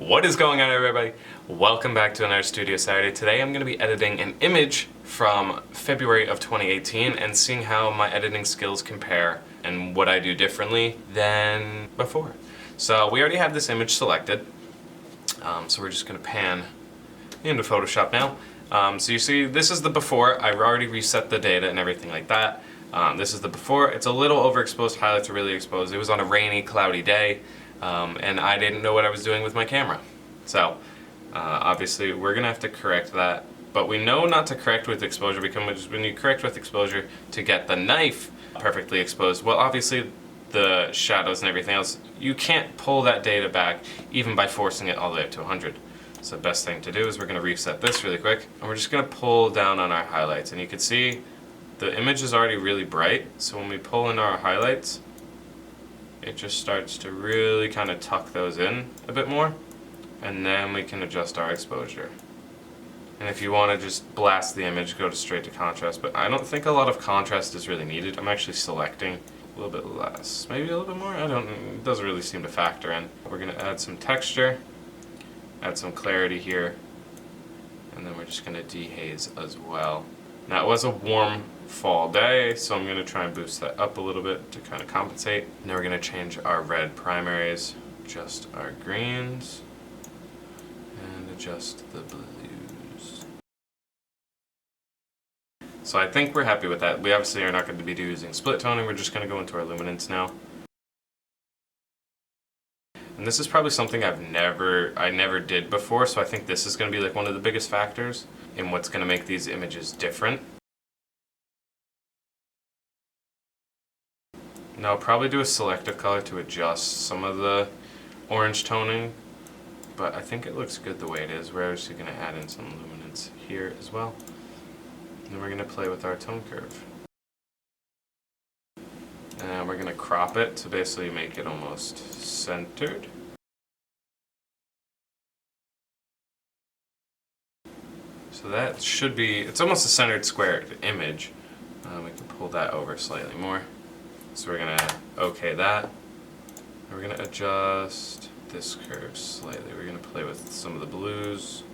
What is going on, everybody? Welcome back to another Studio Saturday. Today I'm going to be editing an image from February of 2018 and seeing how my editing skills compare and what I do differently than before. So we already have this image selected, so we're just going to pan into Photoshop now. So you see, this is the before. I've already reset the data and everything like that. This is the before. It's a little overexposed, highlights are really exposed. It was on a rainy, cloudy day. And I didn't know what I was doing with my camera. So, obviously we're gonna have to correct that, but we know not to correct with exposure because when you correct with exposure to get the knife perfectly exposed, well, obviously the shadows and everything else, you can't pull that data back even by forcing it all the way up to 100. So the best thing to do is we're gonna reset this really quick, and we're just gonna pull down on our highlights, and you can see the image is already really bright, so when we pull in our highlights, it just starts to really kind of tuck those in a bit more, and then we can adjust our exposure. And if you want to just blast the image, go straight to contrast, but I don't think a lot of contrast is really needed. I'm actually selecting a little bit less, maybe a little bit more, it doesn't really seem to factor in. We're going to add some texture, add some clarity here, and then we're just going to dehaze as well. Now, it was a warm fall day, so I'm going to try and boost that up a little bit to kind of compensate. Now we're going to change our red primaries, adjust our greens, and adjust the blues. So I think we're happy with that. We obviously are not going to be using split toning, we're just going to go into our luminance now. And this is probably something I never did before, so I think this is going to be like one of the biggest factors in what's going to make these images different. Now I'll probably do a selective color to adjust some of the orange toning, but I think it looks good the way it is. We're actually going to add in some luminance here as well. And then we're going to play with our tone curve. And we're going to crop it to basically make it almost centered. So that should be, it's almost a centered square image. We can pull that over slightly more. So we're going to OK that. And we're going to adjust this curve slightly. We're going to play with some of the blues.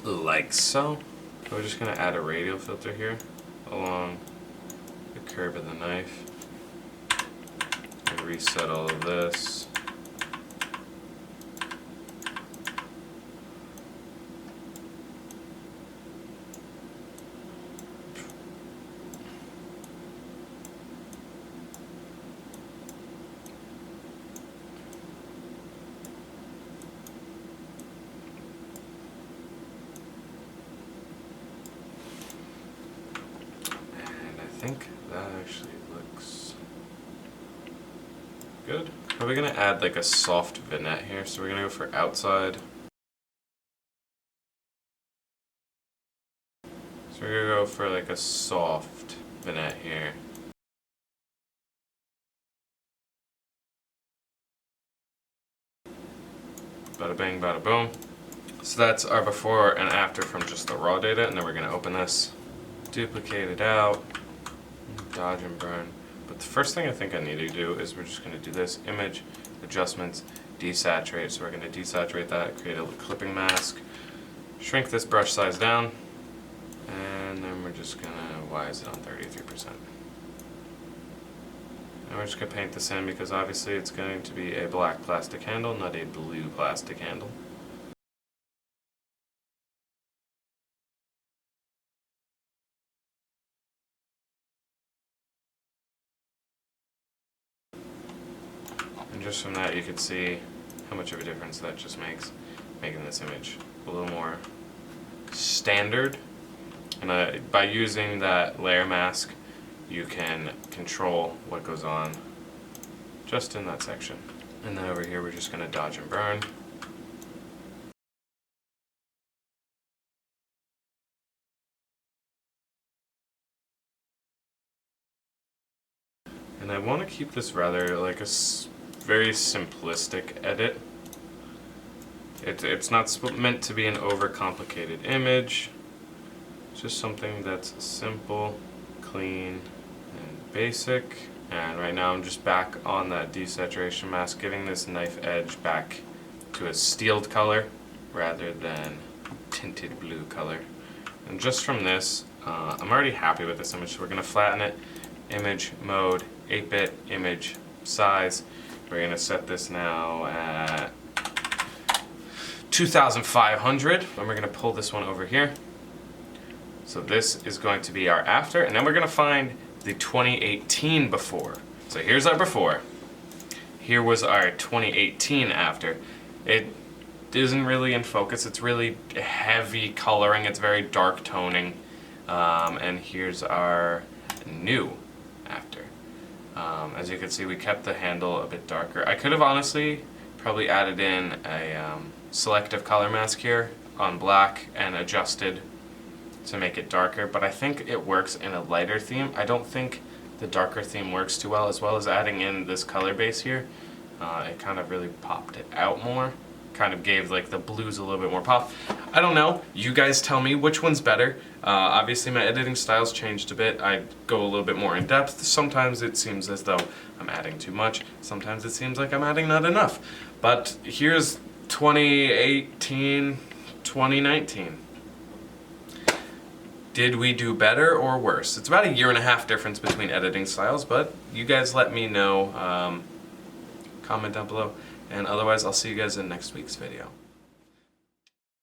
Like so. So we're just going to add a radial filter here along the curve of the knife. And reset all of this. I think that actually looks good. Probably gonna add like a soft vignette here, so we're gonna go for outside. So we're gonna go for like a soft vignette here. Bada bang, bada boom. So that's our before and after from just the raw data, and then we're gonna open this, duplicate it out, dodge and burn. But the first thing I think I need to do is we're just going to do this image adjustments, desaturate. So we're going to desaturate that, create a clipping mask, shrink this brush size down, and then we're just going to wise it on 33%. And we're just going to paint this in because obviously it's going to be a black plastic handle, not a blue plastic handle. And just from that you can see how much of a difference that just makes, making this image a little more standard. And by using that layer mask, you can control what goes on just in that section. And then over here we're just going to dodge and burn. And I want to keep this rather like a very simplistic edit. It's not meant to be an overcomplicated image. It's just something that's simple, clean, and basic. And right now I'm just back on that desaturation mask, giving this knife edge back to a steeled color rather than tinted blue color. And just from this, I'm already happy with this image, so we're going to flatten it. Image mode, 8-bit image size. We're going to set this now at 2500, and we're going to pull this one over here. So this is going to be our after, and then we're going to find the 2018 before. So here's our before. Here was our 2018 after. It isn't really in focus. It's really heavy coloring. It's very dark toning. And here's our new after. As you can see, we kept the handle a bit darker. I could have honestly probably added in a selective color mask here on black and adjusted to make it darker, but I think it works in a lighter theme. I don't think the darker theme works too well, as adding in this color base here. It kind of really popped it out more. Kind of gave like the blues a little bit more pop. I don't know, you guys tell me which one's better. Obviously my editing style's changed a bit. I go a little bit more in depth. Sometimes it seems as though I'm adding too much. Sometimes it seems like I'm adding not enough. But here's 2018, 2019. Did we do better or worse? It's about a 1.5 years difference between editing styles, but you guys let me know. Comment down below. And otherwise, I'll see you guys in next week's video.